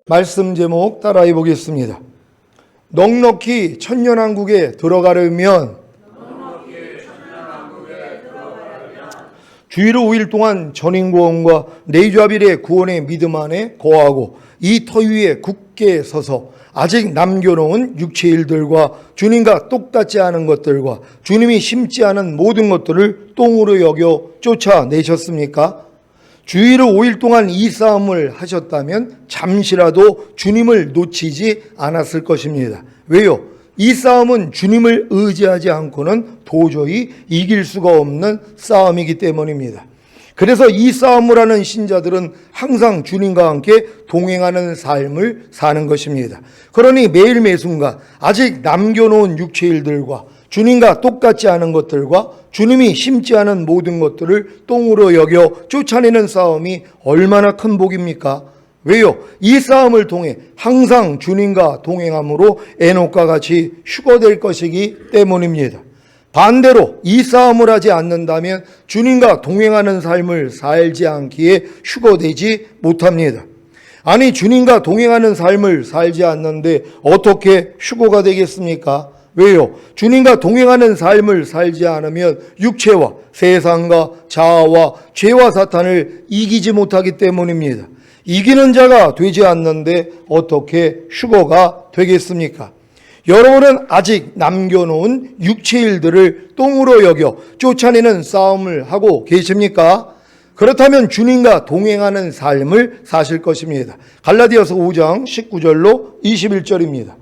말씀 제목 따라해 보겠습니다. 넉넉히 천년왕국에 들어가려면 주일 5일 동안 전인구원과 내좌빌의 구원의 믿음 안에 거하고 이 터 위에 굳게 서서 아직 남겨놓은 육체 일들과 주님과 똑같지 않은 것들과 주님이 심지 않은 모든 것들을 똥으로 여겨 쫓아내셨습니까? 주일 5일 동안 이 싸움을 하셨다면 잠시라도 주님을 놓치지 않았을 것입니다. 왜요? 이 싸움은 주님을 의지하지 않고는 도저히 이길 수가 없는 싸움이기 때문입니다. 그래서 이 싸움을 하는 신자들은 항상 주님과 함께 동행하는 삶을 사는 것입니다. 그러니 매일 매순간 아직 남겨놓은 육체 일들과 주님과 똑같지 않은 것들과 주님이 심지 않은 모든 것들을 똥으로 여겨 쫓아내는 싸움이 얼마나 큰 복입니까? 왜요? 이 싸움을 통해 항상 주님과 동행함으로 에녹과 같이 휴거될 것이기 때문입니다. 반대로 이 싸움을 하지 않는다면 주님과 동행하는 삶을 살지 않기에 휴거되지 못합니다. 아니, 주님과 동행하는 삶을 살지 않는데 어떻게 휴거가 되겠습니까? 왜요? 주님과 동행하는 삶을 살지 않으면 육체와 세상과 자아와 죄와 사탄을 이기지 못하기 때문입니다. 이기는 자가 되지 않는데 어떻게 휴거가 되겠습니까? 여러분은 아직 남겨놓은 육체 일들을 똥으로 여겨 쫓아내는 싸움을 하고 계십니까? 그렇다면 주님과 동행하는 삶을 사실 것입니다. 갈라디아서 5장 19절로 21절입니다.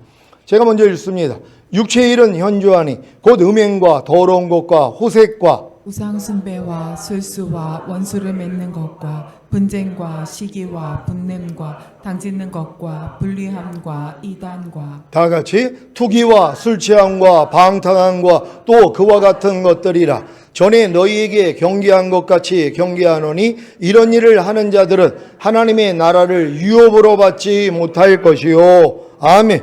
제가 먼저 읽습니다. 육체의 일은 현저하니 곧 음행과 더러운 것과 호색과 우상 숭배와 술수와 원수를 맺는 것과 분쟁과 시기와 분냄과 당짓는 것과 불리함과 이단과 다 같이 투기와 술 취함과 방탕함과 또 그와 같은 것들이라. 전에 너희에게 경계한 것 같이 경계하노니 이런 일을 하는 자들은 하나님의 나라를 유업으로 받지 못할 것이요. 아멘.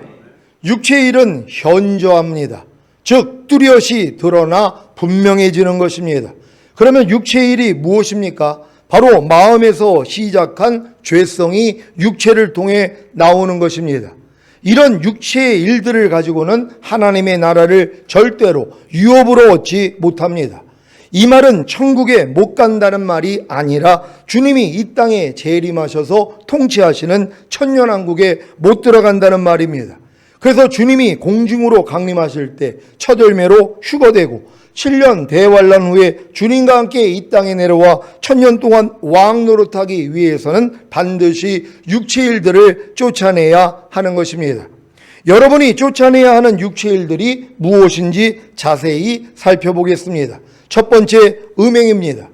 육체의 일은 현저합니다. 즉 뚜렷이 드러나 분명해지는 것입니다. 그러면 육체의 일이 무엇입니까? 바로 마음에서 시작한 죄성이 육체를 통해 나오는 것입니다. 이런 육체의 일들을 가지고는 하나님의 나라를 절대로 유업으로 얻지 못합니다. 이 말은 천국에 못 간다는 말이 아니라 주님이 이 땅에 재림하셔서 통치하시는 천년왕국에 못 들어간다는 말입니다. 그래서 주님이 공중으로 강림하실 때 첫 열매로 휴거되고 7년 대환란 후에 주님과 함께 이 땅에 내려와 천년 동안 왕 노릇하기 위해서는 반드시 육체 일들을 쫓아내야 하는 것입니다. 여러분이 쫓아내야 하는 육체 일들이 무엇인지 자세히 살펴보겠습니다. 첫 번째, 음행입니다.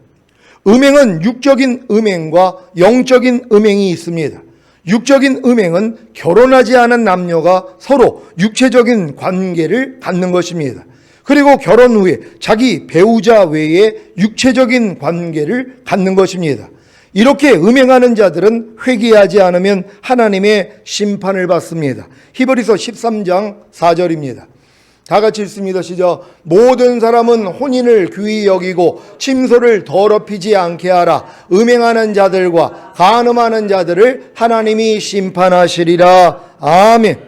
음행은 육적인 음행과 영적인 음행이 있습니다. 육적인 음행은 결혼하지 않은 남녀가 서로 육체적인 관계를 갖는 것입니다. 그리고 결혼 후에 자기 배우자 외에 육체적인 관계를 갖는 것입니다. 이렇게 음행하는 자들은 회개하지 않으면 하나님의 심판을 받습니다. 히브리서 13장 4절입니다. 다 같이 읽습니다. 시작. 모든 사람은 혼인을 귀히 여기고 침소를 더럽히지 않게 하라. 음행하는 자들과 간음하는 자들을 하나님이 심판하시리라. 아멘.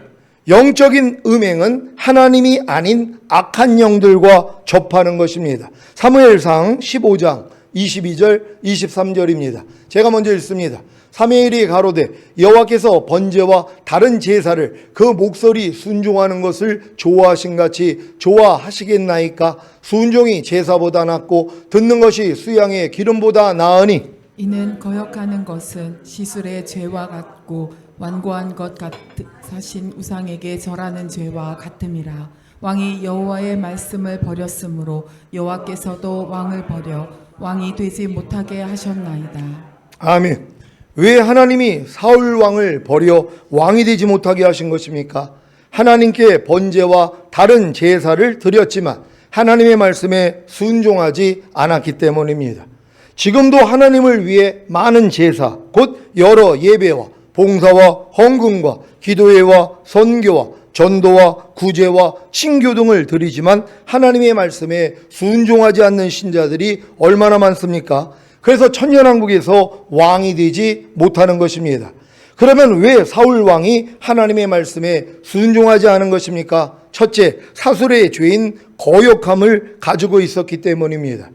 영적인 음행은 하나님이 아닌 악한 영들과 접하는 것입니다. 사무엘상 15장 22절 23절입니다. 제가 먼저 읽습니다. 사무엘이 가로되 여호와께서 번제와 다른 제사를 그 목소리 순종하는 것을 좋아하신 같이 좋아하시겠나이까? 순종이 제사보다 낫고 듣는 것이 수양의 기름보다 나으니 이는 거역하는 것은 시술의 죄와 같고 완고한 것 같으신 우상에게 절하는 죄와 같음이라. 왕이 여호와의 말씀을 버렸으므로 여호와께서도 왕을 버려 왕이 되지 못하게 하셨나이다. 아멘. 왜 하나님이 사울 왕을 버려 왕이 되지 못하게 하신 것입니까? 하나님께 번제와 다른 제사를 드렸지만 하나님의 말씀에 순종하지 않았기 때문입니다. 지금도 하나님을 위해 많은 제사, 곧 여러 예배와 봉사와 헌금과 기도회와 선교와 전도와 구제와 신교 등을 드리지만 하나님의 말씀에 순종하지 않는 신자들이 얼마나 많습니까? 그래서 천년왕국에서 왕이 되지 못하는 것입니다. 그러면 왜 사울 왕이 하나님의 말씀에 순종하지 않은 것입니까? 첫째, 사술의 죄인 거역함을 가지고 있었기 때문입니다.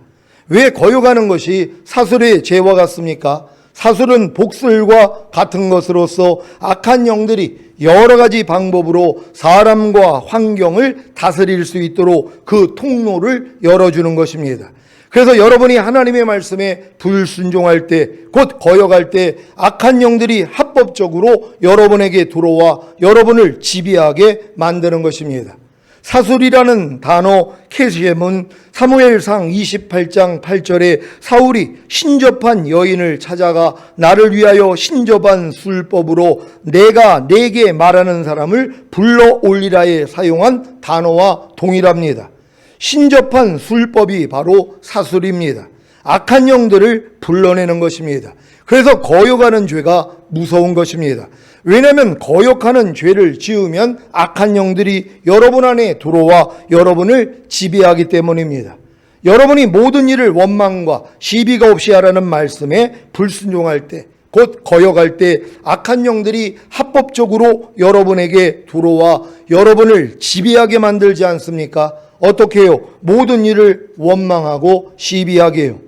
왜 거역하는 것이 사술의 죄와 같습니까? 사술은 복술과 같은 것으로서 악한 영들이 여러 가지 방법으로 사람과 환경을 다스릴 수 있도록 그 통로를 열어주는 것입니다. 그래서 여러분이 하나님의 말씀에 불순종할 때, 곧 거역할 때 악한 영들이 합법적으로 여러분에게 들어와 여러분을 지배하게 만드는 것입니다. 사술이라는 단어 케셈은 사무엘상 28장 8절에 사울이 신접한 여인을 찾아가 나를 위하여 신접한 술법으로 내가 내게 말하는 사람을 불러 올리라에 사용한 단어와 동일합니다. 신접한 술법이 바로 사술입니다. 악한 영들을 불러내는 것입니다. 그래서 거역하는 죄가 무서운 것입니다. 왜냐하면 거역하는 죄를 지으면 악한 영들이 여러분 안에 들어와 여러분을 지배하기 때문입니다. 여러분이 모든 일을 원망과 시비가 없이 하라는 말씀에 불순종할 때, 곧 거역할 때 악한 영들이 합법적으로 여러분에게 들어와 여러분을 지배하게 만들지 않습니까? 어떻게 해요? 모든 일을 원망하고 시비하게 해요.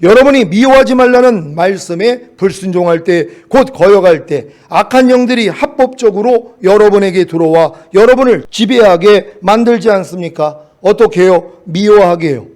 여러분이 미워하지 말라는 말씀에 불순종할 때, 곧 거역할 때 악한 영들이 합법적으로 여러분에게 들어와 여러분을 지배하게 만들지 않습니까? 어떻게 해요? 미워하게 해요.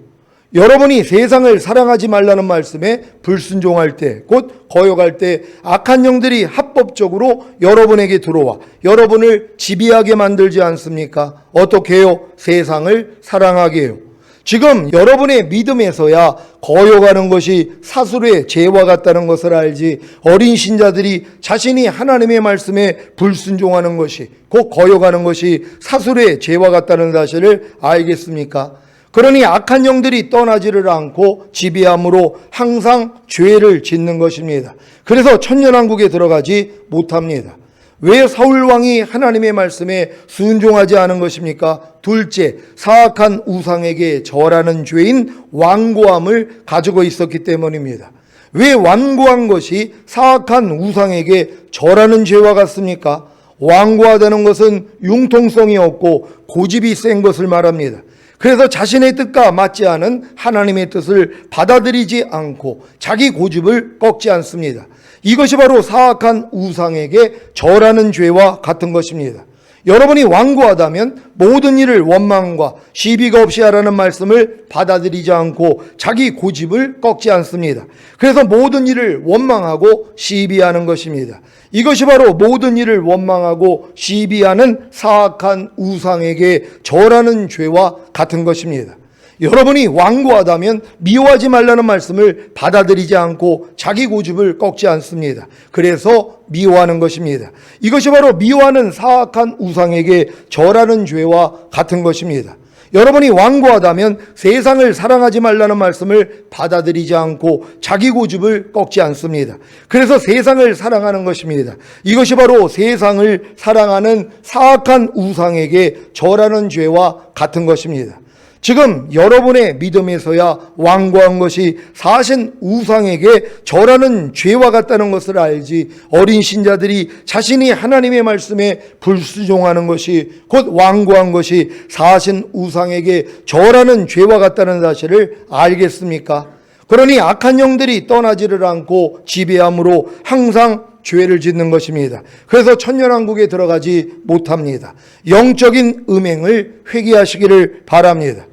여러분이 세상을 사랑하지 말라는 말씀에 불순종할 때, 곧 거역할 때 악한 영들이 합법적으로 여러분에게 들어와 여러분을 지배하게 만들지 않습니까? 어떻게 해요? 세상을 사랑하게 해요. 지금 여러분의 믿음에서야 거역하는 것이 사술의 죄와 같다는 것을 알지, 어린 신자들이 자신이 하나님의 말씀에 불순종하는 것이, 곧 거역하는 것이 사술의 죄와 같다는 사실을 알겠습니까? 그러니 악한 영들이 떠나지를 않고 지배함으로 항상 죄를 짓는 것입니다. 그래서 천년왕국에 들어가지 못합니다. 왜 사울 왕이 하나님의 말씀에 순종하지 않은 것입니까? 둘째, 사악한 우상에게 절하는 죄인 완고함을 가지고 있었기 때문입니다. 왜 완고한 것이 사악한 우상에게 절하는 죄와 같습니까? 완고하다는 것은 융통성이 없고 고집이 센 것을 말합니다. 그래서 자신의 뜻과 맞지 않은 하나님의 뜻을 받아들이지 않고 자기 고집을 꺾지 않습니다. 이것이 바로 사악한 우상에게 절하는 죄와 같은 것입니다. 여러분이 완고하다면 모든 일을 원망과 시비가 없이 하라는 말씀을 받아들이지 않고 자기 고집을 꺾지 않습니다. 그래서 모든 일을 원망하고 시비하는 것입니다. 이것이 바로 모든 일을 원망하고 시비하는 사악한 우상에게 절하는 죄와 같은 것입니다. 여러분이 완고하다면 미워하지 말라는 말씀을 받아들이지 않고 자기 고집을 꺾지 않습니다. 그래서 미워하는 것입니다. 이것이 바로 미워하는 사악한 우상에게 절하는 죄와 같은 것입니다. 여러분이 완고하다면 세상을 사랑하지 말라는 말씀을 받아들이지 않고 자기 고집을 꺾지 않습니다. 그래서 세상을 사랑하는 것입니다. 이것이 바로 세상을 사랑하는 사악한 우상에게 절하는 죄와 같은 것입니다. 지금 여러분의 믿음에서야 완고한 것이 사신 우상에게 절하는 죄와 같다는 것을 알지, 어린 신자들이 자신이 하나님의 말씀에 불순종하는 것이, 곧 완고한 것이 사신 우상에게 절하는 죄와 같다는 사실을 알겠습니까? 그러니 악한 영들이 떠나지를 않고 지배함으로 항상 죄를 짓는 것입니다. 그래서 천년왕국에 들어가지 못합니다. 영적인 음행을 회개하시기를 바랍니다.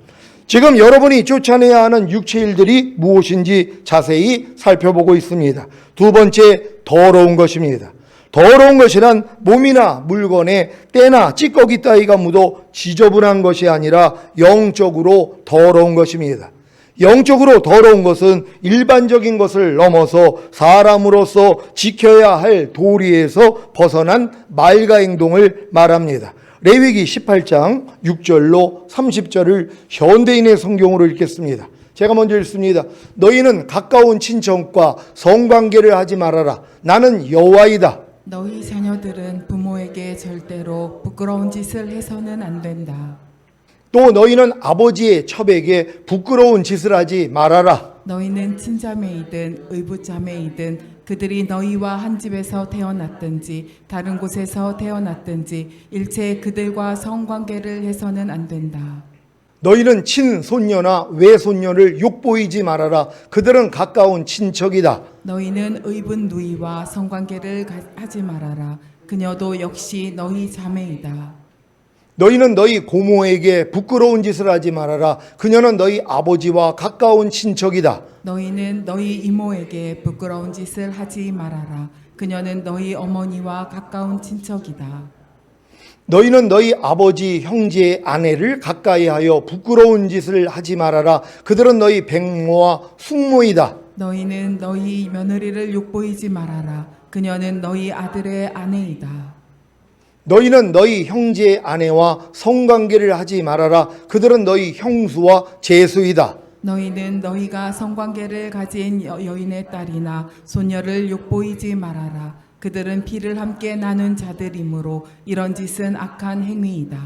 지금 여러분이 쫓아내야 하는 육체 일들이 무엇인지 자세히 살펴보고 있습니다. 두 번째, 더러운 것입니다. 더러운 것이란 몸이나 물건에 때나 찌꺼기 따위가 묻어 지저분한 것이 아니라 영적으로 더러운 것입니다. 영적으로 더러운 것은 일반적인 것을 넘어서 사람으로서 지켜야 할 도리에서 벗어난 말과 행동을 말합니다. 레위기 18장 6절로 30절을 현대인의 성경으로 읽겠습니다. 제가 먼저 읽습니다. 너희는 가까운 친척과 성관계를 하지 말아라. 나는 여호와이다. 너희 자녀들은 부모에게 절대로 부끄러운 짓을 해서는 안 된다. 또 너희는 아버지의 첩에게 부끄러운 짓을 하지 말아라. 너희는 친자매이든 의붓자매이든 그들이 너희와 한 집에서 태어났든지 다른 곳에서 태어났든지 일체 그들과 성관계를 해서는 안 된다. 너희는 친손녀나 외손녀를 욕보이지 말아라. 그들은 가까운 친척이다. 너희는 의분 누이와 성관계를 하지 말아라. 그녀도 역시 너희 자매이다. 너희는 너희 고모에게 부끄러운 짓을 하지 말아라. 그녀는 너희 아버지와 가까운 친척이다. 너희는 너희 이모에게 부끄러운 짓을 하지 말아라. 그녀는 너희 어머니와 가까운 친척이다. 너희는 너희 아버지 형제의 아내를 가까이하여 부끄러운 짓을 하지 말아라. 그들은 너희 백모와 숙모이다. 너희는 너희 며느리를 욕보이지 말아라. 그녀는 너희 아들의 아내이다. 너희는 너희 형제의 아내와 성관계를 하지 말아라. 그들은 너희 형수와 제수이다. 너희는 너희가 성관계를 가진 여인의 딸이나 손녀를 욕보이지 말아라. 그들은 피를 함께 나눈 자들이므로 이런 짓은 악한 행위이다.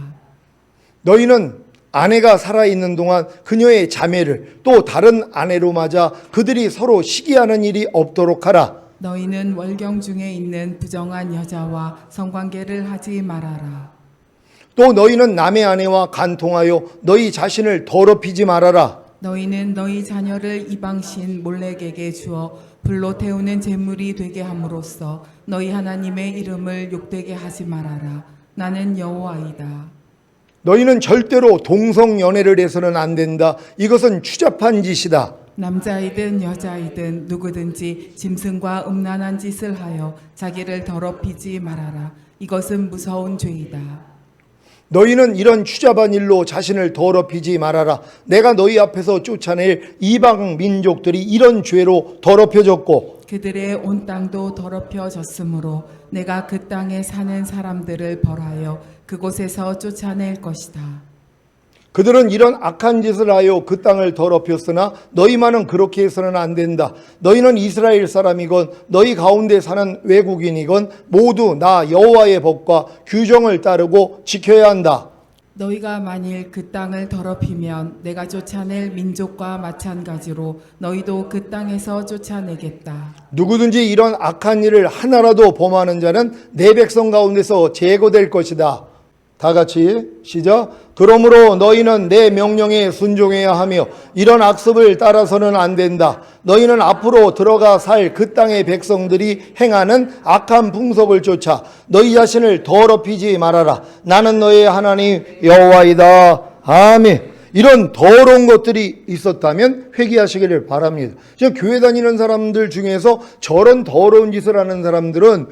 너희는 아내가 살아있는 동안 그녀의 자매를 또 다른 아내로 맞아 그들이 서로 시기하는 일이 없도록 하라. 너희는 월경 중에 있는 부정한 여자와 성관계를 하지 말아라. 또 너희는 남의 아내와 간통하여 너희 자신을 더럽히지 말아라. 너희는 너희 자녀를 이방신 몰렉에게 주어 불로 태우는 제물이 되게 함으로써 너희 하나님의 이름을 욕되게 하지 말아라. 나는 여호와이다. 너희는 절대로 동성연애를 해서는 안 된다. 이것은 추잡한 짓이다. 남자이든 여자이든 누구든지 짐승과 음란한 짓을 하여 자기를 더럽히지 말아라. 이것은 무서운 죄이다. 너희는 이런 추잡한 일로 자신을 더럽히지 말아라. 내가 너희 앞에서 쫓아낼 이방 민족들이 이런 죄로 더럽혀졌고 그들의 온 땅도 더럽혀졌으므로 내가 그 땅에 사는 사람들을 벌하여 그곳에서 쫓아낼 것이다. 그들은 이런 악한 짓을 하여 그 땅을 더럽혔으나 너희만은 그렇게 해서는 안 된다. 너희는 이스라엘 사람이건 너희 가운데 사는 외국인이건 모두 나 여호와의 법과 규정을 따르고 지켜야 한다. 너희가 만일 그 땅을 더럽히면 내가 쫓아낼 민족과 마찬가지로 너희도 그 땅에서 쫓아내겠다. 누구든지 이런 악한 일을 하나라도 범하는 자는 내 백성 가운데서 제거될 것이다. 다 같이 시작. 그러므로 너희는 내 명령에 순종해야 하며 이런 악습을 따라서는 안 된다. 너희는 앞으로 들어가 살 그 땅의 백성들이 행하는 악한 풍속을 쫓아 너희 자신을 더럽히지 말아라. 나는 너희 하나님 여호와이다. 아멘. 이런 더러운 것들이 있었다면 회개하시기를 바랍니다. 지금 교회 다니는 사람들 중에서 저런 더러운 짓을 하는 사람들은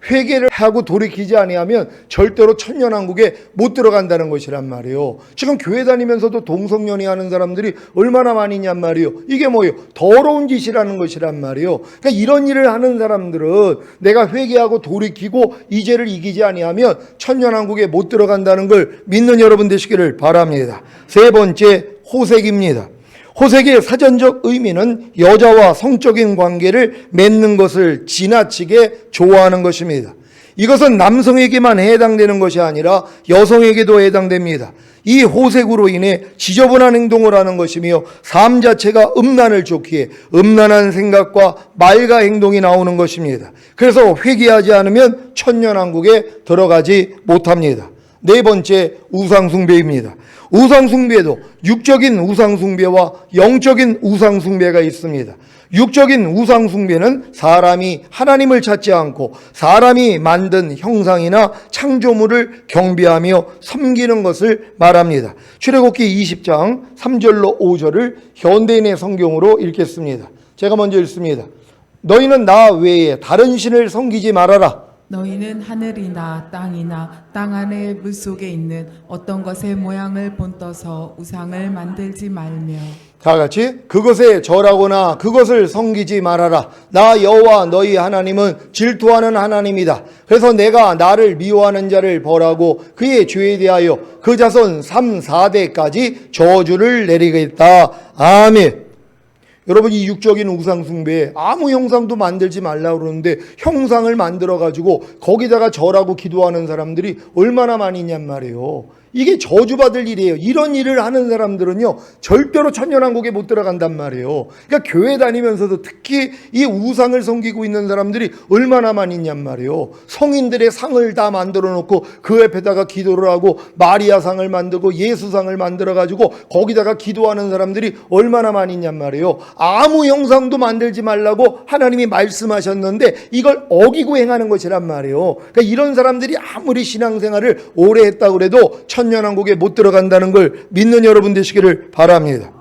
회개를 하고 돌이키지 아니하면 절대로 천년왕국에 못 들어간다는 것이란 말이에요. 지금 교회 다니면서도 동성연애하는 사람들이 얼마나 많이 있냔 말이에요. 이게 뭐예요? 더러운 짓이라는 것이란 말이에요. 그러니까 이런 일을 하는 사람들은 내가 회개하고 돌이키고 이 죄를 이기지 아니하면 천년왕국에 못 들어간다는 걸 믿는 여러분 되시기를 바랍니다. 세 번째, 호색입니다. 호색의 사전적 의미는 여자와 성적인 관계를 맺는 것을 지나치게 좋아하는 것입니다. 이것은 남성에게만 해당되는 것이 아니라 여성에게도 해당됩니다. 이 호색으로 인해 지저분한 행동을 하는 것이며 삶 자체가 음란을 쫓기에 음란한 생각과 말과 행동이 나오는 것입니다. 그래서 회개하지 않으면 천년왕국에 들어가지 못합니다. 네 번째, 우상숭배입니다. 우상숭배도 육적인 우상숭배와 영적인 우상숭배가 있습니다. 육적인 우상숭배는 사람이 하나님을 찾지 않고 사람이 만든 형상이나 창조물을 경배하며 섬기는 것을 말합니다. 출애굽기 20장 3절로 5절을 현대인의 성경으로 읽겠습니다. 제가 먼저 읽습니다. 너희는 나 외에 다른 신을 섬기지 말아라. 너희는 하늘이나 땅이나 땅 아래 물속에 있는 어떤 것의 모양을 본떠서 우상을 만들지 말며 다 같이 그것에 절하거나 그것을 섬기지 말아라. 나 여호와 너희 하나님은 질투하는 하나님이다. 그래서 내가 나를 미워하는 자를 벌하고 그의 죄에 대하여 그 자손 3, 4대까지 저주를 내리겠다. 아멘. 여러분, 이 육적인 우상 숭배에 아무 형상도 만들지 말라고 그러는데 형상을 만들어 가지고 거기다가 절하고 기도하는 사람들이 얼마나 많이 있냔 말이에요. 이게 저주받을 일이에요. 이런 일을 하는 사람들은요, 절대로 천년왕국에 못 들어간단 말이에요. 그러니까 교회 다니면서도 특히 이 우상을 섬기고 있는 사람들이 얼마나 많이 있냔 말이에요. 성인들의 상을 다 만들어 놓고 그 옆에다가 기도를 하고 마리아상을 만들고 예수상을 만들어 가지고 거기다가 기도하는 사람들이 얼마나 많이 있냔 말이에요. 아무 형상도 만들지 말라고 하나님이 말씀하셨는데 이걸 어기고 행하는 것이란 말이에요. 그러니까 이런 사람들이 아무리 신앙생활을 오래 했다고 그래도 천년왕국에 못 들어간다는 걸 믿는 여러분 되시기를 바랍니다.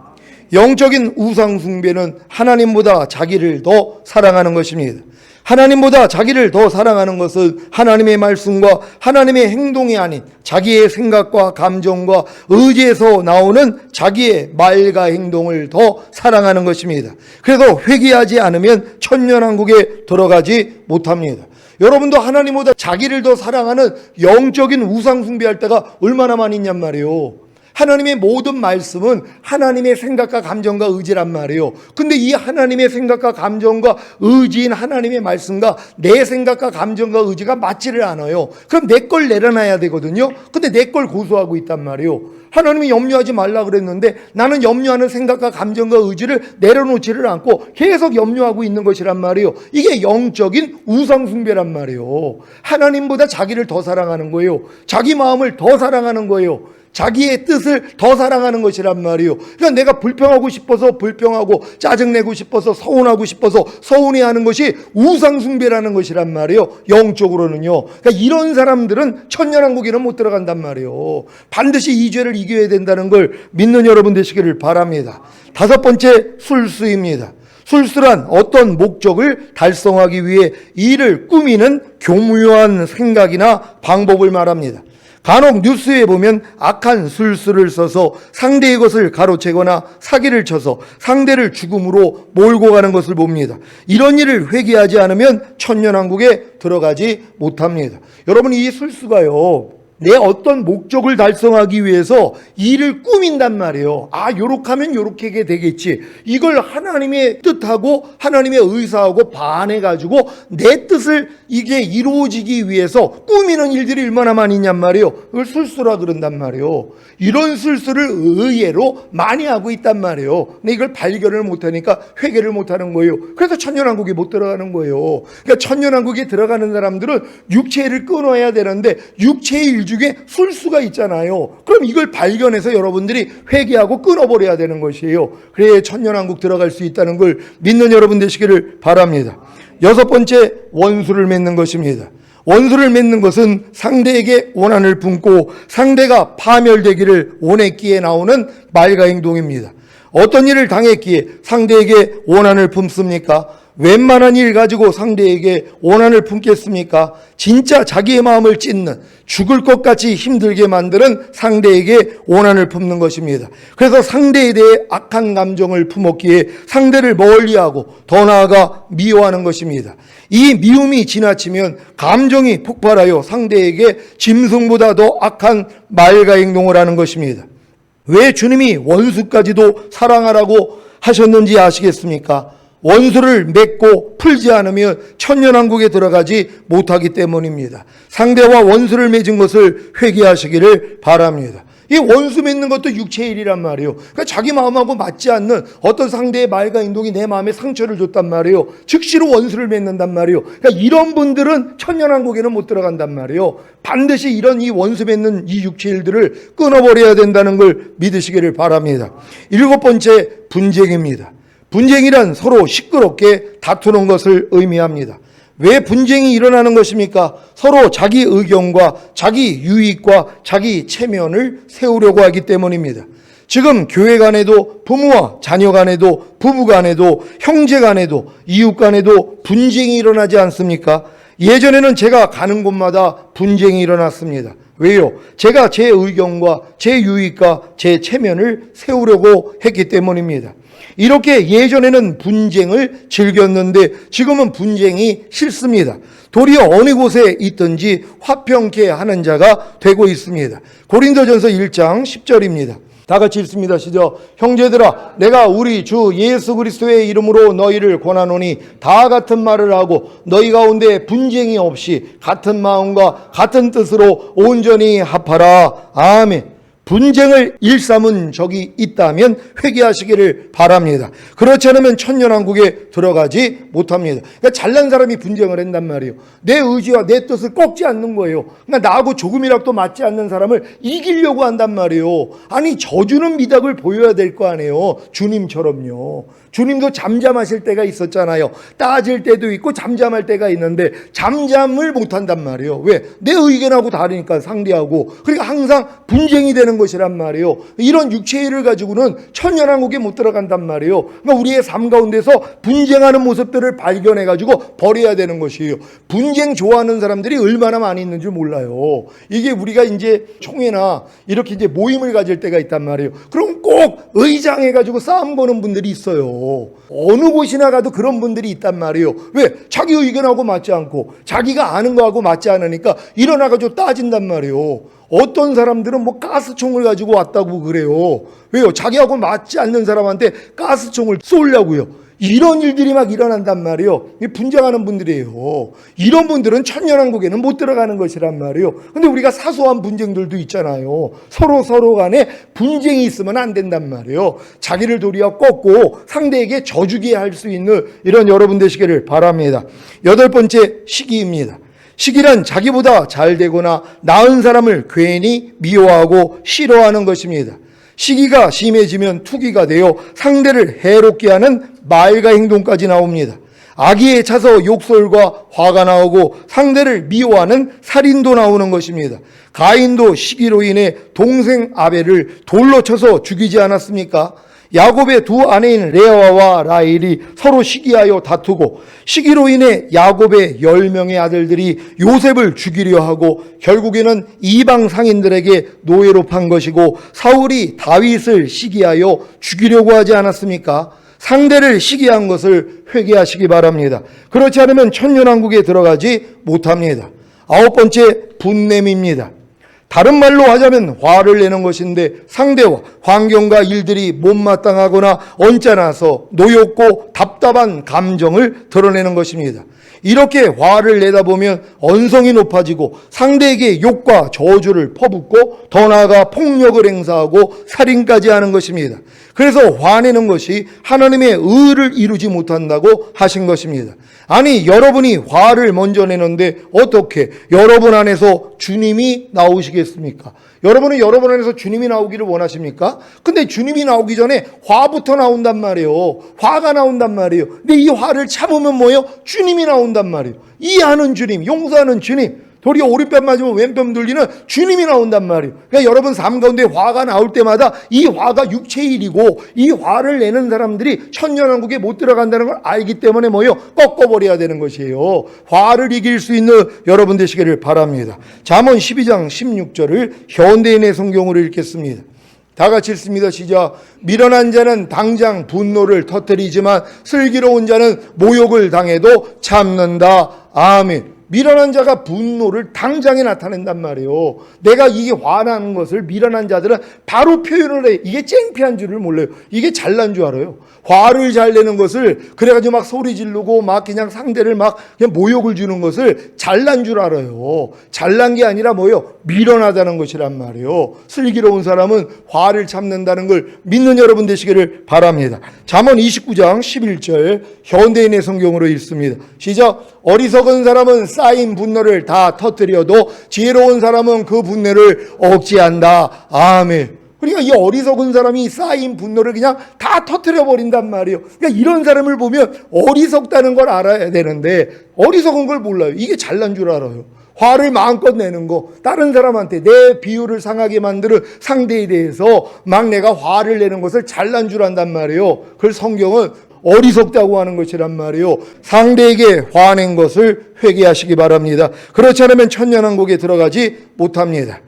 영적인 우상 숭배는 하나님보다 자기를 더 사랑하는 것입니다. 하나님보다 자기를 더 사랑하는 것은 하나님의 말씀과 하나님의 행동이 아닌 자기의 생각과 감정과 의지에서 나오는 자기의 말과 행동을 더 사랑하는 것입니다. 그래서 회개하지 않으면 천년왕국에 들어가지 못합니다. 여러분도 하나님보다 자기를 더 사랑하는 영적인 우상 숭배할 때가 얼마나 많이 있냔 말이에요. 하나님의 모든 말씀은 하나님의 생각과 감정과 의지란 말이에요. 근데 이 하나님의 생각과 감정과 의지인 하나님의 말씀과 내 생각과 감정과 의지가 맞지를 않아요. 그럼 내 걸 내려놔야 되거든요. 근데 내 걸 고수하고 있단 말이에요. 하나님이 염려하지 말라 그랬는데 나는 염려하는 생각과 감정과 의지를 내려놓지를 않고 계속 염려하고 있는 것이란 말이에요. 이게 영적인 우상숭배란 말이에요. 하나님보다 자기를 더 사랑하는 거예요. 자기 마음을 더 사랑하는 거예요. 자기의 뜻을 더 사랑하는 것이란 말이에요. 그러니까 내가 불평하고 싶어서 불평하고 짜증내고 싶어서 서운하고 싶어서 서운해하는 것이 우상숭배라는 것이란 말이에요. 영적으로는요. 그러니까 이런 사람들은 천년왕국에는 못 들어간단 말이에요. 반드시 이 죄를 이겨야 된다는 걸 믿는 여러분 되시기를 바랍니다. 다섯 번째, 술수입니다. 술수란 어떤 목적을 달성하기 위해 일을 꾸미는 교묘한 생각이나 방법을 말합니다. 간혹 뉴스에 보면 악한 술수를 써서 상대의 것을 가로채거나 사기를 쳐서 상대를 죽음으로 몰고 가는 것을 봅니다. 이런 일을 회개하지 않으면 천년왕국에 들어가지 못합니다. 여러분, 이 술수가요, 내 어떤 목적을 달성하기 위해서 일을 꾸민단 말이에요. 아, 요렇게 하면 요렇게 되겠지. 이걸 하나님의 뜻하고 하나님의 의사하고 반해가지고 내 뜻을 이게 이루어지기 위해서 꾸미는 일들이 얼마나 많이 있냔 말이에요. 그걸 술수라 그런단 말이에요. 이런 술수를 의외로 많이 하고 있단 말이에요. 근데 이걸 발견을 못하니까 회개를 못하는 거예요. 그래서 천년왕국에 못 들어가는 거예요. 그러니까 천년왕국에 들어가는 사람들은 육체를 끊어야 되는데 육체의 일 중에 술수가 있잖아요. 그럼 이걸 발견해서 여러분들이 회개하고 끊어버려야 되는 것이에요. 그래야 천년왕국 들어갈 수 있다는 걸 믿는 여러분 되시기를 바랍니다. 여섯 번째, 원수를 맺는 것입니다. 원수를 맺는 것은 상대에게 원한을 품고 상대가 파멸되기를 원했기에 나오는 말과 행동입니다. 어떤 일을 당했기에 상대에게 원한을 품습니까? 웬만한 일 가지고 상대에게 원한을 품겠습니까? 진짜 자기의 마음을 찢는, 죽을 것 같이 힘들게 만드는 상대에게 원한을 품는 것입니다. 그래서 상대에 대해 악한 감정을 품었기에 상대를 멀리하고 더 나아가 미워하는 것입니다. 이 미움이 지나치면 감정이 폭발하여 상대에게 짐승보다 더 악한 말과 행동을 하는 것입니다. 왜 주님이 원수까지도 사랑하라고 하셨는지 아시겠습니까? 원수를 맺고 풀지 않으면 천년왕국에 들어가지 못하기 때문입니다. 상대와 원수를 맺은 것을 회개하시기를 바랍니다. 이 원수 맺는 것도 육체의 일이란 말이에요. 그러니까 자기 마음하고 맞지 않는 어떤 상대의 말과 행동이 내 마음에 상처를 줬단 말이에요. 즉시로 원수를 맺는단 말이에요. 그러니까 이런 분들은 천년왕국에는 못 들어간단 말이에요. 반드시 이런 이 원수 맺는 이 육체 일들을 끊어버려야 된다는 걸 믿으시기를 바랍니다. 일곱 번째, 분쟁입니다. 분쟁이란 서로 시끄럽게 다투는 것을 의미합니다. 왜 분쟁이 일어나는 것입니까? 서로 자기 의견과 자기 유익과 자기 체면을 세우려고 하기 때문입니다. 지금 교회 간에도 부모와 자녀 간에도 부부 간에도 형제 간에도 이웃 간에도 분쟁이 일어나지 않습니까? 예전에는 제가 가는 곳마다 분쟁이 일어났습니다. 왜요? 제가 제 의견과 제 유익과 제 체면을 세우려고 했기 때문입니다. 이렇게 예전에는 분쟁을 즐겼는데 지금은 분쟁이 싫습니다. 도리어 어느 곳에 있든지 화평케 하는 자가 되고 있습니다. 고린도전서 1장 10절입니다. 다 같이 읽습니다. 시작. 형제들아, 내가 우리 주 예수 그리스도의 이름으로 너희를 권하노니 다 같은 말을 하고 너희 가운데 분쟁이 없이 같은 마음과 같은 뜻으로 온전히 합하라. 아멘. 분쟁을 일삼은 적이 있다면 회개하시기를 바랍니다. 그렇지 않으면 천년왕국에 들어가지 못합니다. 그러니까 잘난 사람이 분쟁을 한단 말이에요. 내 의지와 내 뜻을 꺾지 않는 거예요. 그러니까 나하고 조금이라도 맞지 않는 사람을 이기려고 한단 말이에요. 아니, 져주는 미덕을 보여야 될 거 아니에요. 주님처럼요. 주님도 잠잠하실 때가 있었잖아요. 따질 때도 있고 잠잠할 때가 있는데 잠잠을 못한단 말이에요. 왜? 내 의견하고 다르니까 상대하고. 그러니까 항상 분쟁이 되는 것이란 말이에요. 이런 육체의 일을 가지고는 천년왕국에 못 들어간단 말이에요. 그러니까 우리의 삶 가운데서 분쟁하는 모습들을 발견해가지고 버려야 되는 것이에요. 분쟁 좋아하는 사람들이 얼마나 많이 있는 줄 몰라요. 이게 우리가 이제 총회나 이렇게 이제 모임을 가질 때가 있단 말이에요. 그럼 꼭 의장해가지고 싸움 거는 분들이 있어요. 어느 곳이나 가도 그런 분들이 있단 말이에요. 왜? 자기 의견하고 맞지 않고 자기가 아는 거하고 맞지 않으니까 일어나가지고 따진단 말이에요. 어떤 사람들은 뭐 가스총을 가지고 왔다고 그래요. 왜요? 자기하고 맞지 않는 사람한테 가스총을 쏘려고요. 이런 일들이 막 일어난단 말이에요. 분쟁하는 분들이에요. 이런 분들은 천년왕국에는 못 들어가는 것이란 말이에요. 근데 우리가 사소한 분쟁들도 있잖아요. 서로 간에 분쟁이 있으면 안 된단 말이에요. 자기를 도리어 꺾고 상대에게 져주게 할 수 있는 이런 여러분 되시기를 바랍니다. 8번째, 시기입니다. 시기란 자기보다 잘 되거나 나은 사람을 괜히 미워하고 싫어하는 것입니다. 시기가 심해지면 투기가 되어 상대를 해롭게 하는 말과 행동까지 나옵니다. 악의에 차서 욕설과 화가 나오고 상대를 미워하는 살인도 나오는 것입니다. 가인도 시기로 인해 동생 아벨을 돌로 쳐서 죽이지 않았습니까? 야곱의 두 아내인 레아와 라헬이 서로 시기하여 다투고 시기로 인해 야곱의 10명의 아들들이 요셉을 죽이려 하고 결국에는 이방 상인들에게 노예로 판 것이고 사울이 다윗을 시기하여 죽이려고 하지 않았습니까? 상대를 시기한 것을 회개하시기 바랍니다. 그렇지 않으면 천년왕국에 들어가지 못합니다. 9번째, 분냄입니다. 다른 말로 하자면 화를 내는 것인데 상대와 환경과 일들이 못마땅하거나 언짢아서 노엽고 답답한 감정을 드러내는 것입니다. 이렇게 화를 내다 보면 언성이 높아지고 상대에게 욕과 저주를 퍼붓고 더 나아가 폭력을 행사하고 살인까지 하는 것입니다. 그래서 화내는 것이 하나님의 의를 이루지 못한다고 하신 것입니다. 아니, 여러분이 화를 먼저 내는데 어떻게 여러분 안에서 주님이 나오시겠습니까? 여러분은 여러분 안에서 주님이 나오기를 원하십니까? 근데 주님이 나오기 전에 화부터 나온단 말이에요. 화가 나온단 말이에요. 근데 이 화를 참으면 뭐예요? 주님이 나온단 말이에요. 이해하는 주님, 용서하는 주님, 도리어 오른뺨 맞으면 왼뺨 돌리는 주님이 나온단 말이에요. 그러니까 여러분 삶 가운데 화가 나올 때마다 이 화가 육체의 일이고 이 화를 내는 사람들이 천년왕국에 못 들어간다는 걸 알기 때문에 뭐예요? 꺾어버려야 되는 것이에요. 화를 이길 수 있는 여러분 되시기를 바랍니다. 잠언 12장 16절을 현대인의 성경으로 읽겠습니다. 다 같이 읽습니다. 시작. 미련한 자는 당장 분노를 터뜨리지만 슬기로운 자는 모욕을 당해도 참는다. 아멘. 미련한 자가 분노를 당장에 나타낸단 말이에요. 내가 이게 화나는 것을 미련한 자들은 바로 표현을 해. 이게 창피한 줄을 몰라요. 이게 잘난 줄 알아요. 화를 잘 내는 것을 그래가지고 막 소리 지르고 막 그냥 상대를 막 그냥 모욕을 주는 것을 잘난 줄 알아요. 잘난 게 아니라 뭐예요? 미련하다는 것이란 말이에요. 슬기로운 사람은 화를 참는다는 걸 믿는 여러분 되시기를 바랍니다. 잠언 29장 11절 현대인의 성경으로 읽습니다. 시작. 어리석은 사람은 쌓인 분노를 다 터뜨려도 지혜로운 사람은 그 분노를 억제한다. 아멘. 그러니까 이 어리석은 사람이 쌓인 분노를 그냥 다 터뜨려 버린단 말이에요. 그러니까 이런 사람을 보면 어리석다는 걸 알아야 되는데 어리석은 걸 몰라요. 이게 잘난 줄 알아요. 화를 마음껏 내는 거, 다른 사람한테 내 비유를 상하게 만드는 상대에 대해서 막 내가 화를 내는 것을 잘난 줄 안단 말이에요. 그걸 성경은 어리석다고 하는 것이란 말이에요. 상대에게 화낸 것을 회개하시기 바랍니다. 그렇지 않으면 천년왕국에 들어가지 못합니다.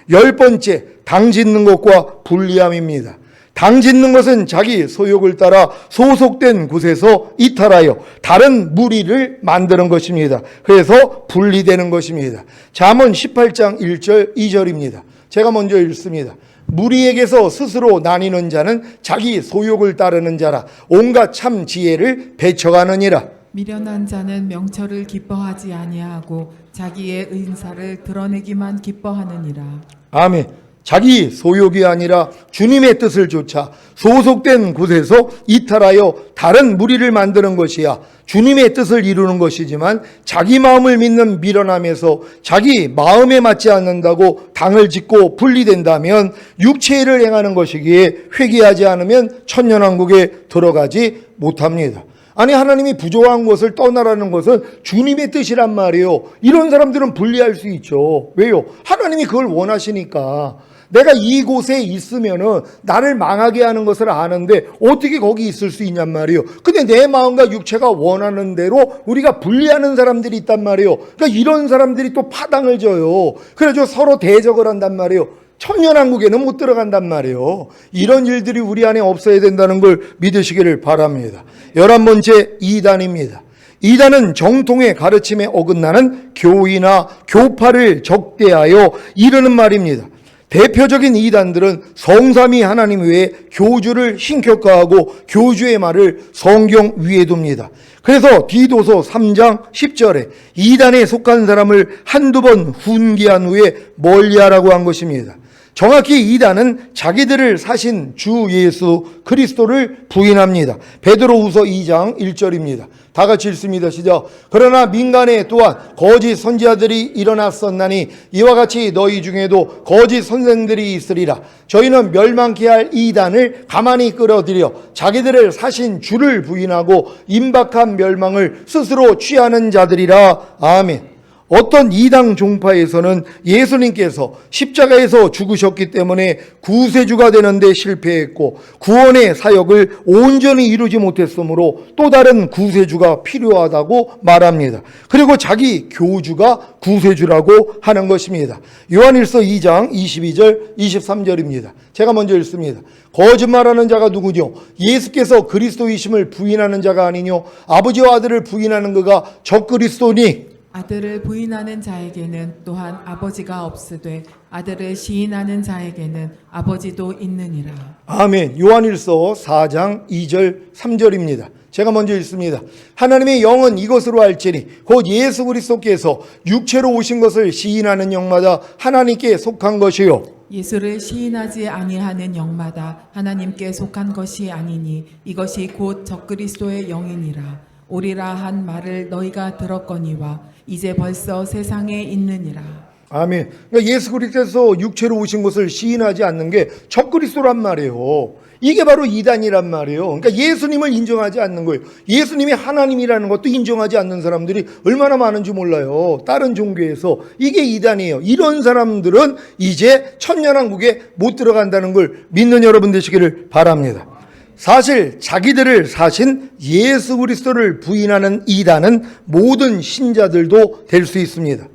10번째, 당 짓는 것과 불리함입니다. 당 짓는 것은 자기 소욕을 따라 소속된 곳에서 이탈하여 다른 무리를 만드는 것입니다. 그래서 분리되는 것입니다. 잠언 18장 1절 2절입니다. 제가 먼저 읽습니다. 무리에게서 스스로 나뉘는 자는 자기 소욕을 따르는 자라 온갖 참 지혜를 배척하느니라. 미련한 자는 명철을 기뻐하지 아니하고 자기의 은사를 드러내기만 기뻐하느니라. 아멘. 자기 소욕이 아니라 주님의 뜻을 좇아 소속된 곳에서 이탈하여 다른 무리를 만드는 것이야 주님의 뜻을 이루는 것이지만 자기 마음을 믿는 미련함에서 자기 마음에 맞지 않는다고 당을 짓고 분리된다면 육체를 행하는 것이기에 회개하지 않으면 천년왕국에 들어가지 못합니다. 아니, 하나님이 부조한 것을 떠나라는 것은 주님의 뜻이란 말이에요. 이런 사람들은 분리할 수 있죠. 왜요? 하나님이 그걸 원하시니까. 내가 이곳에 있으면은 나를 망하게 하는 것을 아는데 어떻게 거기 있을 수 있냔 말이에요. 근데 내 마음과 육체가 원하는 대로 우리가 분리하는 사람들이 있단 말이에요. 그러니까 이런 사람들이 또 파당을 져요. 그래서 서로 대적을 한단 말이에요. 천년왕국에는 못 들어간단 말이에요. 이런 일들이 우리 안에 없어야 된다는 걸 믿으시기를 바랍니다. 11번째 이단입니다. 이단은 정통의 가르침에 어긋나는 교의나 교파를 적대하여 이르는 말입니다. 대표적인 이단들은 성삼위 하나님 외에 교주를 신격화하고 교주의 말을 성경 위에 둡니다. 그래서 디도서 3장 10절에 이단에 속한 사람을 한두 번 훈계한 후에 멀리하라고 한 것입니다. 정확히 이단은 자기들을 사신 주 예수 그리스도를 부인합니다. 베드로후서 2장 1절입니다. 다 같이 읽습니다. 시작. 그러나 민간에 또한 거짓 선지자들이 일어났었나니 이와 같이 너희 중에도 거짓 선생들이 있으리라. 저희는 멸망케 할 이단을 가만히 끌어들여 자기들을 사신 주를 부인하고 임박한 멸망을 스스로 취하는 자들이라. 아멘. 어떤 이당 종파에서는 예수님께서 십자가에서 죽으셨기 때문에 구세주가 되는데 실패했고 구원의 사역을 온전히 이루지 못했으므로 또 다른 구세주가 필요하다고 말합니다. 그리고 자기 교주가 구세주라고 하는 것입니다. 요한일서 2장 22절 23절입니다. 제가 먼저 읽습니다. 거짓말하는 자가 누구뇨? 예수께서 그리스도이심을 부인하는 자가 아니뇨? 아버지와 아들을 부인하는 그가 적그리스도니 아들을 부인하는 자에게는 또한 아버지가 없으되 아들을 시인하는 자에게는 아버지도 있느니라. 아멘. 요한일서 4장 2절 3절입니다. 제가 먼저 읽습니다. 하나님의 영은 이것으로 알지니 곧 예수 그리스도께서 육체로 오신 것을 시인하는 영마다 하나님께 속한 것이요 예수를 시인하지 아니하는 영마다 하나님께 속한 것이 아니니 이것이 곧 적그리스도의 영이니라. 오리라 한 말을 너희가 들었거니와 이제 벌써 세상에 있느니라. 아멘. 그러니까 예수 그리스도께서 육체로 오신 것을 시인하지 않는 게 적그리스도란 말이에요. 이게 바로 이단이란 말이에요. 그러니까 예수님을 인정하지 않는 거예요. 예수님이 하나님이라는 것도 인정하지 않는 사람들이 얼마나 많은지 몰라요. 다른 종교에서. 이게 이단이에요. 이런 사람들은 이제 천년왕국에 못 들어간다는 걸 믿는 여러분 되시기를 바랍니다. 사실 자기들을 사신 예수 그리스도를 부인하는 이단은 모든 신자들도 될 수 있습니다.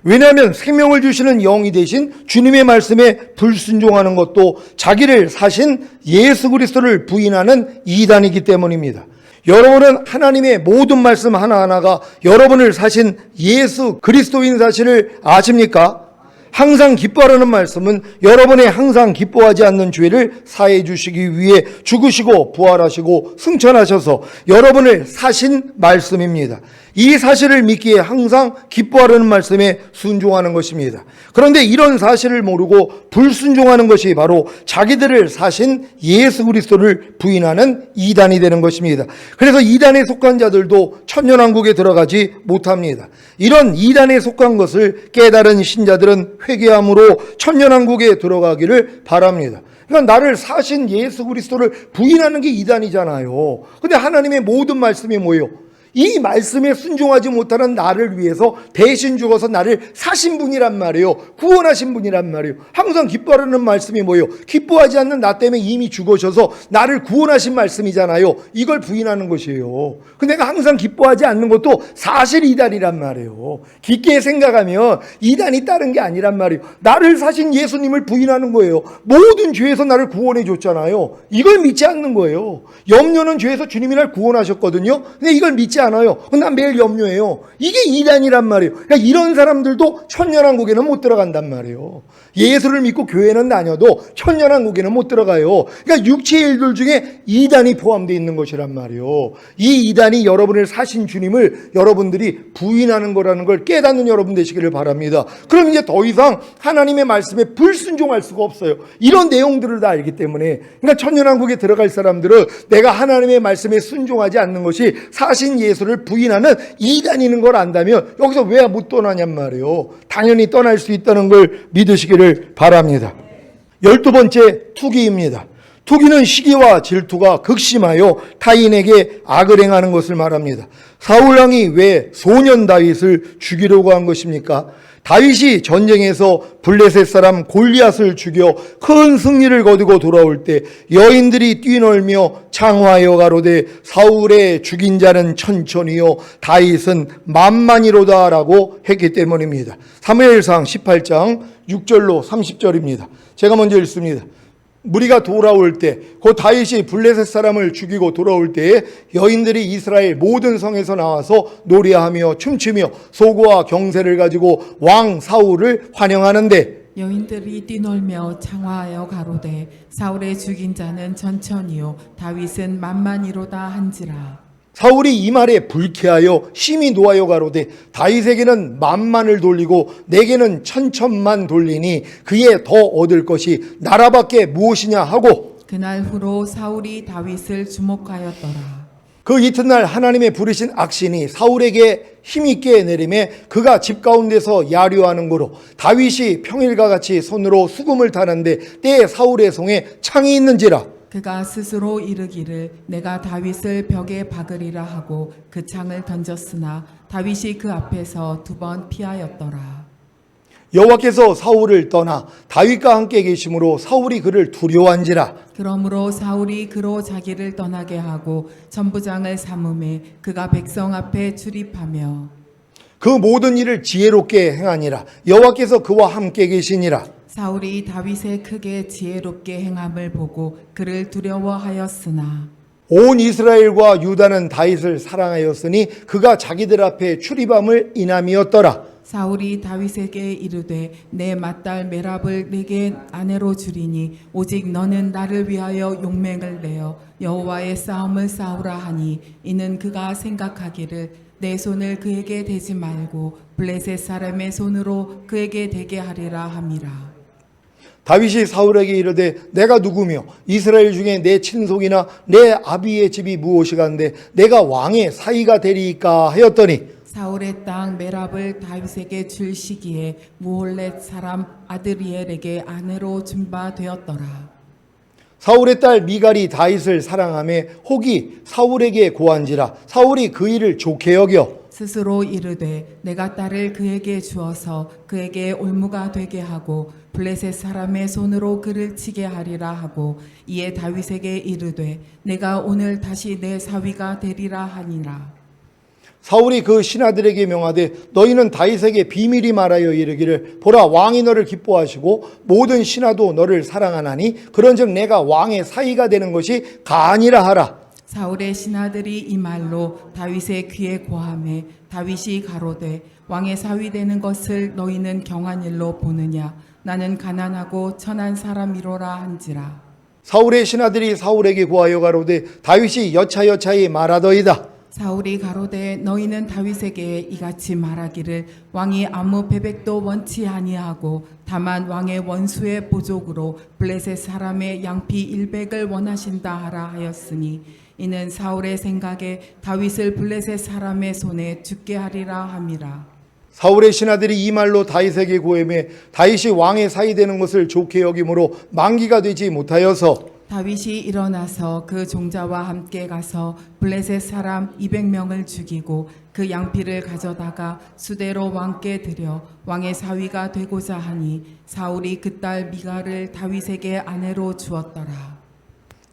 왜냐하면 생명을 주시는 영이 되신 주님의 말씀에 불순종하는 것도 자기를 사신 예수 그리스도를 부인하는 이단이기 때문입니다. 여러분은 하나님의 모든 말씀 하나하나가 여러분을 사신 예수 그리스도인 사실을 아십니까? 항상 기뻐하라는 말씀은 여러분의 항상 기뻐하지 않는 죄를 사해 주시기 위해 죽으시고 부활하시고 승천하셔서 여러분을 사신 말씀입니다. 이 사실을 믿기에 항상 기뻐하라는 말씀에 순종하는 것입니다. 그런데 이런 사실을 모르고 불순종하는 것이 바로 자기들을 사신 예수 그리스도를 부인하는 이단이 되는 것입니다. 그래서 이단에 속한 자들도 천년왕국에 들어가지 못합니다. 이런 이단에 속한 것을 깨달은 신자들은 회개함으로 천년왕국에 들어가기를 바랍니다. 그러니까 나를 사신 예수 그리스도를 부인하는 게 이단이잖아요. 근데 하나님의 모든 말씀이 뭐예요? 이 말씀에 순종하지 못하는 나를 위해서 대신 죽어서 나를 사신 분이란 말이에요. 구원하신 분이란 말이에요. 항상 기뻐하라는 말씀이 뭐예요? 기뻐하지 않는 나 때문에 이미 죽으셔서 나를 구원하신 말씀이잖아요. 이걸 부인하는 것이에요. 근데 내가 항상 기뻐하지 않는 것도 사실 이단이란 말이에요. 깊게 생각하면 이단이 다른 게 아니란 말이에요. 나를 사신 예수님을 부인하는 거예요. 모든 죄에서 나를 구원해 줬잖아요. 이걸 믿지 않는 거예요. 염려는 죄에서 주님이 날 구원하셨거든요. 근데 이걸 믿지 믿지 않아요. 난 매일 염려해요. 이게 이단이란 말이에요. 그러니까 이런 사람들도 천년왕국에는 못 들어간단 말이에요. 예수를 믿고 교회는 다녀도 천년왕국에는 못 들어가요. 그러니까 육체의 일들 중에 이단이 포함되어 있는 것이란 말이에요. 이 이단이 여러분을 사신 주님을 여러분들이 부인하는 거라는 걸 깨닫는 여러분 되시기를 바랍니다. 그럼 이제 더 이상 하나님의 말씀에 불순종할 수가 없어요. 이런 내용들을 다 알기 때문에. 그러니까 천년왕국에 들어갈 사람들은 내가 하나님의 말씀에 순종하지 않는 것이 사신 예수를 부인하는 이단이는 걸 안다면 여기서 왜 못 떠나냔 말이에요. 당연히 떠날 수 있다는 걸 믿으시기를 바랍니다. 12번째, 투기입니다. 투기는 시기와 질투가 극심하여 타인에게 악을 행하는 것을 말합니다. 사울왕이 왜 소년 다윗을 죽이려고 한 것입니까? 다윗이 전쟁에서 블레셋 사람 골리앗을 죽여 큰 승리를 거두고 돌아올 때 여인들이 뛰놀며 창화하여 가로되 사울의 죽인 자는 천천히요 다윗은 만만이로다 라고 했기 때문입니다. 사무엘상 18장 6절로 30절입니다. 제가 먼저 읽습니다. 무리가 돌아올 때, 그 다윗이 블레셋 사람을 죽이고 돌아올 때에 여인들이 이스라엘 모든 성에서 나와서 노래하며 춤추며 소고와 경세를 가지고 왕 사울을 환영하는데 여인들이 뛰놀며 창화하여 가로되 사울의 죽인 자는 천천히요 다윗은 만만이로다 한지라. 사울이 이 말에 불쾌하여 심히 노하여 가로되 다윗에게는 만만을 돌리고 내게는 천천만 돌리니 그에 더 얻을 것이 나라밖에 무엇이냐 하고 그날 후로 사울이 다윗을 주목하였더라. 그 이튿날 하나님의 부르신 악신이 사울에게 힘있게 내림에 그가 집 가운데서 야류하는 고로 다윗이 평일과 같이 손으로 수금을 타는데 때에 사울의 손에 창이 있는지라. 그가 스스로 이르기를 내가 다윗을 벽에 박으리라 하고 그 창을 던졌으나 다윗이 그 앞에서 2번 피하였더라. 여호와께서 사울을 떠나 다윗과 함께 계심으로 사울이 그를 두려워한지라. 그러므로 사울이 그로 자기를 떠나게 하고 전부장을 삼음에 그가 백성 앞에 출입하며 그 모든 일을 지혜롭게 행하니라. 여호와께서 그와 함께 계시니라. 사울이 다윗의 크게 지혜롭게 행함을 보고 그를 두려워하였으나 온 이스라엘과 유다는 다윗을 사랑하였으니 그가 자기들 앞에 출입함을 인함이었더라. 사울이 다윗에게 이르되 내 맏딸 메랍을 내게 아내로 주리니 오직 너는 나를 위하여 용맹을 내어 여호와의 싸움을 싸우라 하니 이는 그가 생각하기를 내 손을 그에게 대지 말고 블레셋 사람의 손으로 그에게 대게 하리라 함이라. 다윗이 사울에게 이르되 내가 누구며 이스라엘 중에 내 친속이나 내 아비의 집이 무엇이간데 내가 왕의 사위가 되리이까 하였더니 사울의 땅 메랍을 다윗에게 줄 시기에 무홀렛 사람 아드리엘에게 아내로 준 바 되었더라. 사울의 딸 미갈이 다윗을 사랑하며 혹이 사울에게 고한지라. 사울이 그 일을 좋게 여겨 스스로 이르되 내가 딸을 그에게 주어서 그에게 올무가 되게 하고 블레셋 사람의 손으로 그를 치게 하리라 하고 이에 다윗에게 이르되 내가 오늘 다시 내 사위가 되리라 하니라. 사울이 그 신하들에게 명하되 너희는 다윗에게 비밀이 말하여 이르기를 보라 왕이 너를 기뻐하시고 모든 신하도 너를 사랑하나니 그런즉 내가 왕의 사위가 되는 것이 가아니라 하라. 사울의 신하들이 이 말로 다윗의 귀에 고하매 다윗이 가로되 왕의 사위 되는 것을 너희는 경한 일로 보느냐 나는 가난하고 천한 사람이로라 한지라. 사울의 신하들이 사울에게 고하여 가로되 다윗이 여차여차히 말하더이다. 사울이 가로되 너희는 다윗에게 이같이 말하기를 왕이 아무 배백도 원치 아니하고 다만 왕의 원수의 보족으로 블레셋 사람의 양피 100을 원하신다 하라 하였으니 이는 사울의 생각에 다윗을 블레셋 사람의 손에 죽게 하리라 함이라. 사울의 신하들이 이 말로 다윗에게 고하매 다윗이 왕의 사위 되는 것을 좋게 여김으로 만기가 되지 못하여서 다윗이 일어나서 그 종자와 함께 가서 블레셋 사람 200명을 죽이고 그 양피를 가져다가 수대로 왕께 드려 왕의 사위가 되고자 하니 사울이 그 딸 미갈을 다윗에게 아내로 주었더라.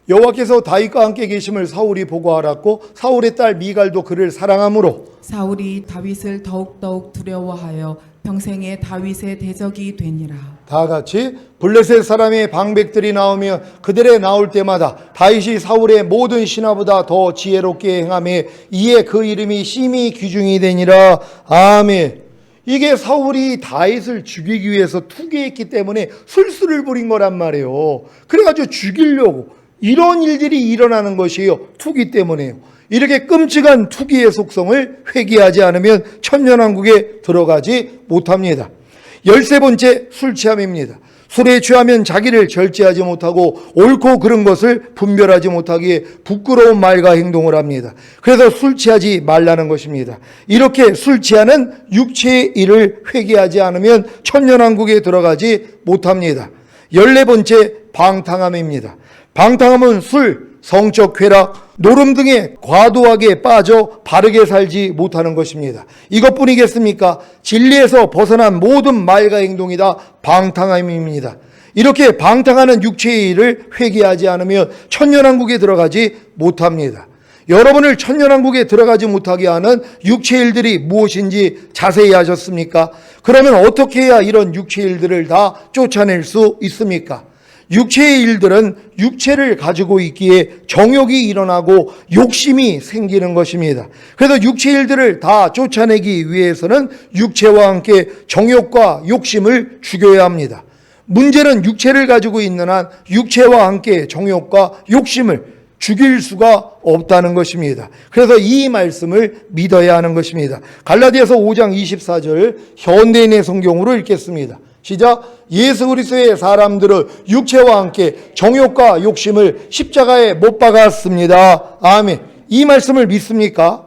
여호와께서 다윗과 함께 계심을 사울이 보고 알았고 사울의 딸 미갈도 그를 사랑하므로 사울이 다윗을 더욱더욱 두려워하여 평생에 다윗의 대적이 되니라. 다 같이 블레셋 사람의 방백들이 나오며 그들의 나올 때마다 다윗이 사울의 모든 신하보다 더 지혜롭게 행하며 이에 그 이름이 심히 귀중이 되니라. 아멘. 이게 사울이 다윗을 죽이기 위해서 투기했기 때문에 술수를 부린 거란 말이에요. 그래가지고 죽이려고 이런 일들이 일어나는 것이에요. 투기 때문에요. 이렇게 끔찍한 투기의 속성을 회개하지 않으면 천년왕국에 들어가지 못합니다. 13번째 술 취함입니다. 술에 취하면 자기를 절제하지 못하고 옳고 그른 것을 분별하지 못하기에 부끄러운 말과 행동을 합니다. 그래서 술 취하지 말라는 것입니다. 이렇게 술 취하는 육체의 일을 회개하지 않으면 천년왕국에 들어가지 못합니다. 14번째 방탕함입니다. 방탕함은 술, 성적 쾌락, 노름 등에 과도하게 빠져 바르게 살지 못하는 것입니다. 이것뿐이겠습니까? 진리에서 벗어난 모든 말과 행동이 다 방탕함입니다. 이렇게 방탕하는 육체의 일을 회개하지 않으면 천년왕국에 들어가지 못합니다. 여러분을 천년왕국에 들어가지 못하게 하는 육체 일들이 무엇인지 자세히 하셨습니까? 그러면 어떻게 해야 이런 육체 일들을 다 쫓아낼 수 있습니까? 육체의 일들은 육체를 가지고 있기에 정욕이 일어나고 욕심이 생기는 것입니다. 그래서 육체의 일들을 다 쫓아내기 위해서는 육체와 함께 정욕과 욕심을 죽여야 합니다. 문제는 육체를 가지고 있는 한 육체와 함께 정욕과 욕심을 죽일 수가 없다는 것입니다. 그래서 이 말씀을 믿어야 하는 것입니다. 갈라디아서 5장 24절 현대인의 성경으로 읽겠습니다. 시작. 예수 그리스도의 사람들은 육체와 함께 정욕과 욕심을 십자가에 못 박았습니다. 아멘. 이 말씀을 믿습니까?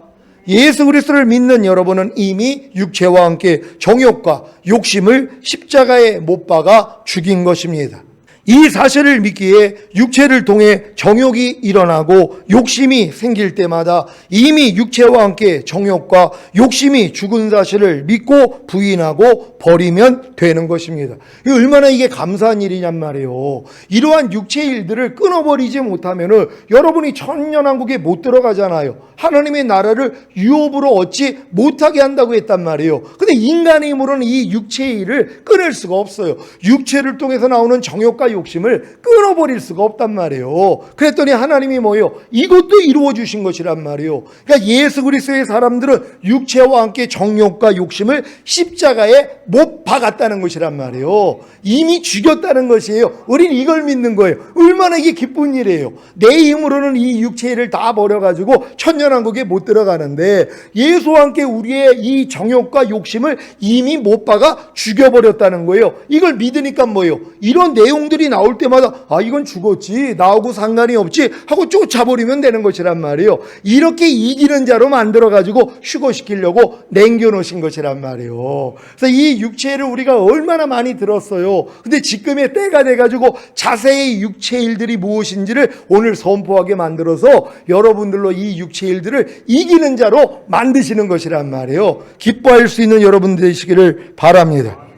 예수 그리스도를 믿는 여러분은 이미 육체와 함께 정욕과 욕심을 십자가에 못 박아 죽인 것입니다. 이 사실을 믿기에 육체를 통해 정욕이 일어나고 욕심이 생길 때마다 이미 육체와 함께 정욕과 욕심이 죽은 사실을 믿고 부인하고 버리면 되는 것입니다. 얼마나 이게 감사한 일이냔 말이에요. 이러한 육체의 일들을 끊어버리지 못하면 여러분이 천년왕국에 못 들어가잖아요. 하나님의 나라를 유업으로 얻지 못하게 한다고 했단 말이에요. 근데 인간의 힘으로는 이 육체의 일을 끊을 수가 없어요. 육체를 통해서 나오는 정욕과 욕심을 끊어버릴 수가 없단 말이에요. 그랬더니 하나님이 뭐예요? 이것도 이루어 주신 것이란 말이에요. 그러니까 예수 그리스도의 사람들은 육체와 함께 정욕과 욕심을 십자가에 못 박았다는 것이란 말이에요. 이미 죽였다는 것이에요. 우린 이걸 믿는 거예요. 얼마나 이게 기쁜 일이에요. 내 힘으로는 이 육체를 다 버려가지고 천년왕국에 못 들어가는데 예수와 함께 우리의 이 정욕과 욕심을 이미 못 박아 죽여버렸다는 거예요. 이걸 믿으니까 뭐예요? 이런 내용들이 나올 때마다 아 이건 죽었지 나하고 상관이 없지 하고 쫓아버리면 되는 것이란 말이에요. 이렇게 이기는 자로 만들어가지고 휴거시키려고 남겨놓으신 것이란 말이에요. 그래서 이 육체를 우리가 얼마나 많이 들었어요. 근데 지금의 때가 돼가지고 자세히 육체 일들이 무엇인지를 오늘 선포하게 만들어서 여러분들로 이 육체 일들을 이기는 자로 만드시는 것이란 말이에요. 기뻐할 수 있는 여러분 되시기를 바랍니다.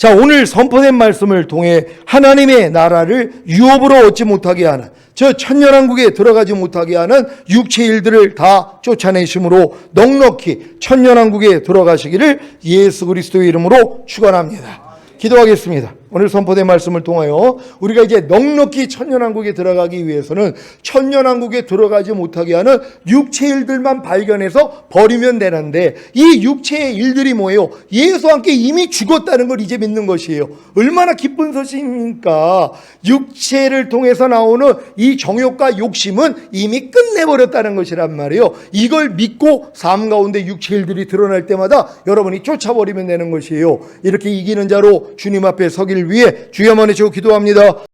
자, 오늘 선포된 말씀을 통해 하나님의 나라를 유업으로 얻지 못하게 하는 저 천년왕국에 들어가지 못하게 하는 육체 일들을 다 쫓아내심으로 넉넉히 천년왕국에 들어가시기를 예수 그리스도의 이름으로 축원합니다. 기도하겠습니다. 오늘 선포된 말씀을 통하여 우리가 이제 넉넉히 천년왕국에 들어가기 위해서는 천년왕국에 들어가지 못하게 하는 육체 일들만 발견해서 버리면 되는데 이 육체의 일들이 뭐예요? 예수와 함께 이미 죽었다는 걸 이제 믿는 것이에요. 얼마나 기쁜 소식입니까? 육체를 통해서 나오는 이 정욕과 욕심은 이미 끝내버렸다는 것이란 말이에요. 이걸 믿고 삶 가운데 육체 일들이 드러날 때마다 여러분이 쫓아버리면 되는 것이에요. 이렇게 이기는 자로 주님 앞에 서기를 위해 주여 만나시고 기도합니다.